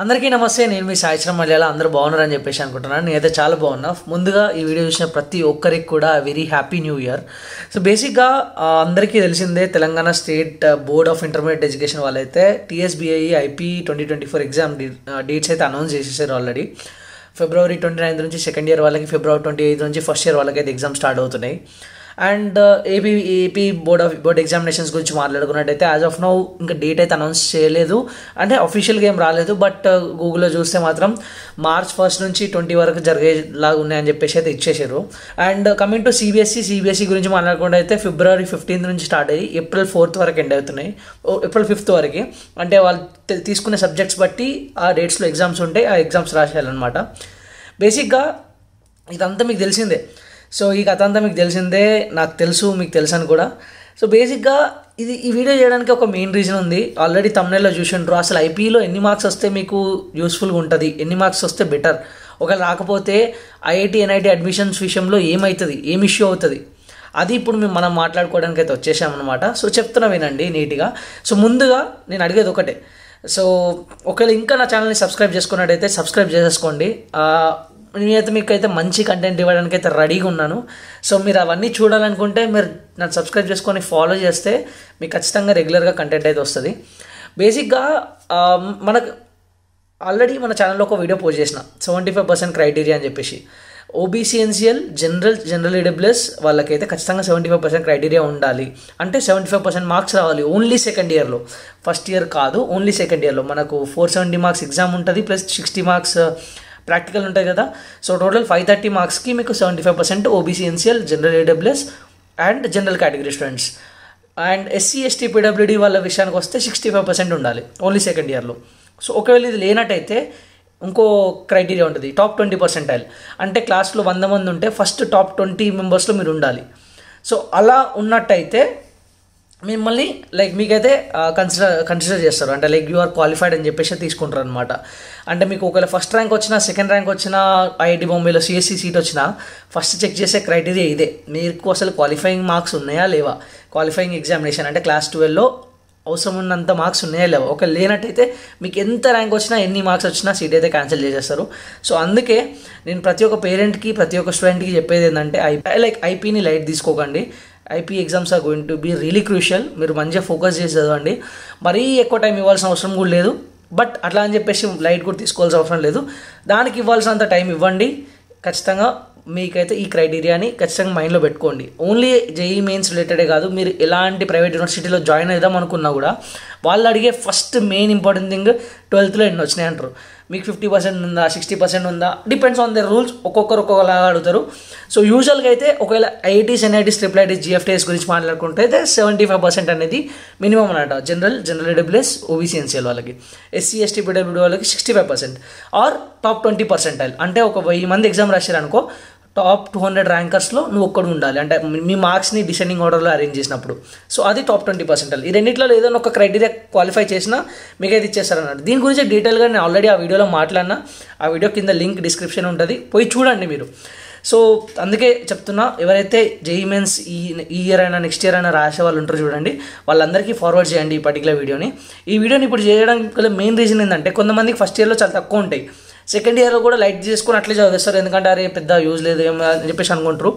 అందరికీ నమస్తే. నేను మీ సాయిశ్రం మలయాళ. అందరూ బాగున్నారని చెప్పేసి అనుకుంటున్నాను. నేనైతే చాలా బాగున్నా. ముందుగా ఈ వీడియో చూసిన ప్రతి ఒక్కరికి కూడా very happy new year. So బేసిక్గా అందరికీ తెలిసిందే, Telangana state board of intermediate education వాళ్ళైతే TSBI IP 2024 ఎగ్జామ్ డేట్స్ అయితే అనౌన్స్ చేసేసారు ఆల్రెడీ. February 29 నుంచి సెకండ్ ఇయర్ వాళ్ళకి, February 28 నుంచి ఫస్ట్ ఇయర్ వాళ్ళకి అయితే ఎగ్జామ్ స్టార్ట్ అవుతున్నాయి. అండ్ ఏపీ బోర్డ్ ఎగ్జామినేషన్స్ గురించి మాట్లాడుకున్నట్టయితే యాజ్ ఆఫ్ నౌ ఇంకా డేట్ అయితే అనౌన్స్ చేయలేదు, అంటే అఫీషియల్గా ఏం రాలేదు. బట్ గూగుల్లో చూస్తే మాత్రం March 1 నుంచి 20 వరకు జరిగేలాగా ఉన్నాయని చెప్పేసి అయితే ఇచ్చేసారు. అండ్ కమింగ్ టు సిబిఎస్ఈ గురించి మాట్లాడుకుంటే అయితే February 15 నుంచి స్టార్ట్ అయ్యి April 4 వరకు ఎండ్ అవుతున్నాయి. April 5 వరకు, అంటే వాళ్ళు తీసుకునే సబ్జెక్ట్స్ బట్టి ఆ డేట్స్లో ఎగ్జామ్స్ ఉంటాయి, ఆ ఎగ్జామ్స్ రాసేయాలన్నమాట. బేసిక్గా ఇదంతా మీకు తెలిసిందే. సో ఈ కథ అంతా మీకు తెలిసిందే, నాకు తెలుసు, మీకు తెలుసు అని కూడా. సో బేసిక్గా ఈ వీడియో చేయడానికి ఒక మెయిన్ రీజన్ ఉంది. ఆల్రెడీ తమ్నైల్లో చూసిండ్రు. అసలు ఐపీలో ఎన్ని మార్క్స్ వస్తే మీకు యూస్ఫుల్గా ఉంటుంది, ఎన్ని మార్క్స్ వస్తే బెటర్, ఒకవేళ రాకపోతే ఐఐటి NIT అడ్మిషన్స్ విషయంలో ఏమవుతుంది, ఏం ఇష్యూ అవుతుంది, అది ఇప్పుడు మనం మాట్లాడుకోవడానికి అయితే వచ్చేసామన్నమాట. సో చెప్తున్నా వినండి నీట్గా. సో ముందుగా నేను అడిగేది ఒకటే. సో ఒకవేళ ఇంకా నా ఛానల్ని సబ్స్క్రైబ్ చేసుకున్నట్టయితే సబ్స్క్రైబ్ చేసేసుకోండి. నేనైతే మీకు అయితే మంచి కంటెంట్ ఇవ్వడానికి అయితే రెడీగా ఉన్నాను. సో మీరు అవన్నీ చూడాలనుకుంటే మీరు నన్ను సబ్స్క్రైబ్ చేసుకొని ఫాలో చేస్తే మీకు ఖచ్చితంగా రెగ్యులర్గా కంటెంట్ అయితే వస్తుంది. బేసిక్గా మనకు ఆల్రెడీ మన ఛానల్లో ఒక వీడియో పోస్ట్ చేసిన 75% క్రైటీరియా అని చెప్పేసి. ఓబీసీ NCL జనరల్ EWS వాళ్ళకైతే ఖచ్చితంగా 75% క్రైటీరియా ఉండాలి. అంటే 75% మార్క్స్ రావాలి ఓన్లీ సెకండ్ ఇయర్లో, ఫస్ట్ ఇయర్ కాదు, ఓన్లీ సెకండ్ ఇయర్లో. మనకు 470 మార్క్స్ ఎగ్జామ్ ఉంటుంది, ప్లస్ 60 మార్క్స్ ప్రాక్టికల్ ఉంటాయి కదా. సో టోటల్ 530 మార్క్స్కి మీకు 75% OBC NCL general EWS and general category students. And SC ST PWD వాళ్ళ విషయానికి వస్తే 65% ఉండాలి ఓన్లీ సెకండ్ ఇయర్లో. సో ఒకవేళ ఇది లేనట్టయితే ఇంకో క్రైటీరియా ఉంటుంది, టాప్ 20%. అంటే క్లాస్లో 100 మంది ఉంటే ఫస్ట్ టాప్ 20 మెంబర్స్లో మీరు ఉండాలి. సో అలా ఉన్నట్టయితే మిమ్మల్ని మీకైతే కన్సిడర్ చేస్తారు, అంటే యు ఆర్ క్వాలిఫైడ్ అని చెప్పేసి తీసుకుంటారు అనమాట. అంటే మీకు ఒకవేళ ఫస్ట్ ర్యాంక్ వచ్చినా, సెకండ్ ర్యాంక్ వచ్చినా, IIT బాంబేలో CSE సీట్ వచ్చినా ఫస్ట్ చెక్ చేసే క్రైటీరియా ఇదే. మీకు అసలు క్వాలిఫైయింగ్ మార్క్స్ ఉన్నాయా లేవా, క్వాలిఫైయింగ్ ఎగ్జామినేషన్ అంటే క్లాస్ 12లో అవసరం ఉన్నంత మార్క్స్ ఉన్నాయా లేవా. ఒకవేళ లేనట్టయితే మీకు ఎంత ర్యాంక్ వచ్చినా, ఎన్ని మార్క్స్ వచ్చినా సీట్ అయితే క్యాన్సిల్ చేసేస్తారు. సో అందుకే నేను ప్రతి ఒక్క పేరెంట్కి, ప్రతి ఒక్క స్టూడెంట్కి చెప్పేది ఏంటంటే ఐపీని లైట్ తీసుకోకండి. IP exams are going to be really crucial. మీరు మంచిగా ఫోకస్ చేసి చదవండి. మరీ ఎక్కువ టైం ఇవ్వాల్సిన అవసరం కూడా లేదు, బట్ అట్లా అని చెప్పేసి లైట్ కూడా తీసుకోవాల్సిన అవసరం లేదు. దానికి ఇవ్వాల్సినంత టైం ఇవ్వండి. ఖచ్చితంగా మీకైతే ఈ క్రైటీరియాని ఖచ్చితంగా మైండ్లో పెట్టుకోండి. ఓన్లీ JEE మెయిన్స్ రిలేటెడే కాదు, మీరు ఎలాంటి ప్రైవేట్ యూనివర్సిటీలో జాయిన్ అవుదాం అనుకున్నా కూడా వాళ్ళు అడిగే first main important thing 12th ఎన్ని వచ్చినాయి అంటారు. మీకు 50% ఉందా, 60% ఉందా, డిపెండ్స్ ఆన్ దర్ రూల్స్. ఒక్కొక్కరు ఒక్కొక్కలాగా అడుగుతారు. సో యూజువల్గా అయితే ఒకవేళ IITs NITs IIITs GFTS గురించి మాట్లాడుకుంటే అయితే 75% అనేది మినిమం అన్నమాట. జనరల్ EWS OBC NCL వాళ్ళకి, SC ST PWD వాళ్ళకి 65% ఆర్ టాప్ 20%. అంటే ఒక 1000 మంది ఎగ్జామ్ రాశారనుకో, టాప్ 200 ర్యాంకర్స్లో నువ్వు ఒక్కడు ఉండాలి, అంటే మీ మార్క్స్ని డిసెండింగ్ ఆర్డర్లో అరేంజ్ చేసినప్పుడు. సో అది టాప్ 20%. ఈ రెండింటిలో ఏదైనా ఒక క్రైటీరియా క్వాలిఫై చేసినా మీకైతే ఇచ్చేస్తారన్నమాట. దీని గురించి డీటెయిల్గా నేను ఆల్రెడీ ఆ వీడియోలో మాట్లాడినా. ఆ వీడియో కింద లింక్ డిస్క్రిప్షన్ ఉంటుంది, పోయి చూడండి మీరు. సో అందుకే చెప్తున్నా, ఎవరైతే JEE మెయిన్స్ ఈ ఇయర్ అయినా నెక్స్ట్ ఇయర్ అయినా రాసే వాళ్ళు ఉంటారో చూడండి, వాళ్ళందరికీ ఫార్వర్డ్ చేయండి ఈ పర్టికులర్ వీడియోని. ఈ వీడియోని ఇప్పుడు చేయడానికి మెయిన్ రీజన్ ఏంటంటే, కొంతమందికి ఫస్ట్ ఇయర్లో చాలా తక్కువ ఉంటాయి, సెకండ్ ఇయర్లో కూడా లైట్ చేసుకొని అట్లే చదివేస్తారు, ఎందుకంటే అరే పెద్ద యూజ్ లేదు ఏమో అని చెప్పేసి అనుకుంటారు.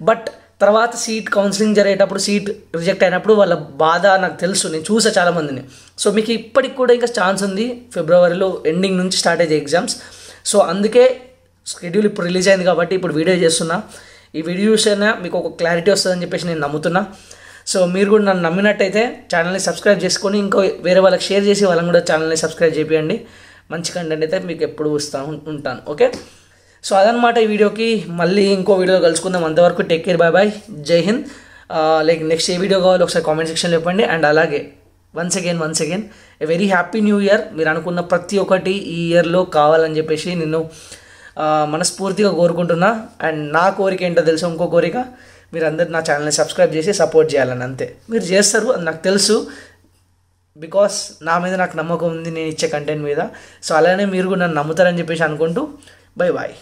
బట్ తర్వాత సీట్ కౌన్సిలింగ్ జరిగేటప్పుడు సీట్ రిజెక్ట్ అయినప్పుడు వాళ్ళ బాధ నాకు తెలుసు, నేను చూసా చాలామందిని. సో మీకు ఇప్పటికి కూడా ఇంకా ఛాన్స్ ఉంది, ఫిబ్రవరిలో ఎండింగ్ నుంచి స్టార్ట్ అయ్యే ఎగ్జామ్స్. సో అందుకే షెడ్యూల్ ఇప్పుడు రిలీజ్ అయింది కాబట్టి ఇప్పుడు వీడియో చేస్తున్నా. ఈ వీడియో చూసినా మీకు ఒక క్లారిటీ వస్తుందని చెప్పేసి నేను నమ్ముతున్నా. సో మీరు కూడా నన్ను నమ్మినట్టయితే ఛానల్ని సబ్స్క్రైబ్ చేసుకొని ఇంకో వేరే వాళ్ళకి షేర్ చేసి వాళ్ళని కూడా ఛానల్ని సబ్స్క్రైబ్ చేయండి. మంచి కంటెంట్ అయితే మీకు ఎప్పుడు ఉంటాను. ఓకే, సో అదనమాట ఈ వీడియోకి. మళ్ళీ ఇంకో వీడియో కలుసుకుందాం. అంతవరకు టేక్ కేర్, బాయ్ బాయ్, జై హింద్. నెక్స్ట్ ఏ వీడియో కావాలో ఒకసారి కామెంట్ సెక్షన్లో చెప్పండి. అండ్ అలాగే once again a very happy new year. మీరు అనుకున్న ప్రతి ఒక్కటి ఈ ఇయర్లో కావాలని చెప్పేసి నేను మనస్ఫూర్తిగా కోరుకుంటున్నా. అండ్ నా కోరిక ఏంటో తెలుసు, ఇంకో కోరిక, మీరు అందరు నా ఛానల్ని సబ్స్క్రైబ్ చేసి సపోర్ట్ చేయాలని. అంతే, మీరు చేస్తారు అది నాకు తెలుసు, బికాస్ నా మీద నాకు నమ్మకం ఉంది నేను ఇచ్చే కంటెంట్ మీద. సో అలానే మీరు కూడా నన్ను నమ్ముతారని చెప్పేసి అనుకుంటూ బై బాయ్.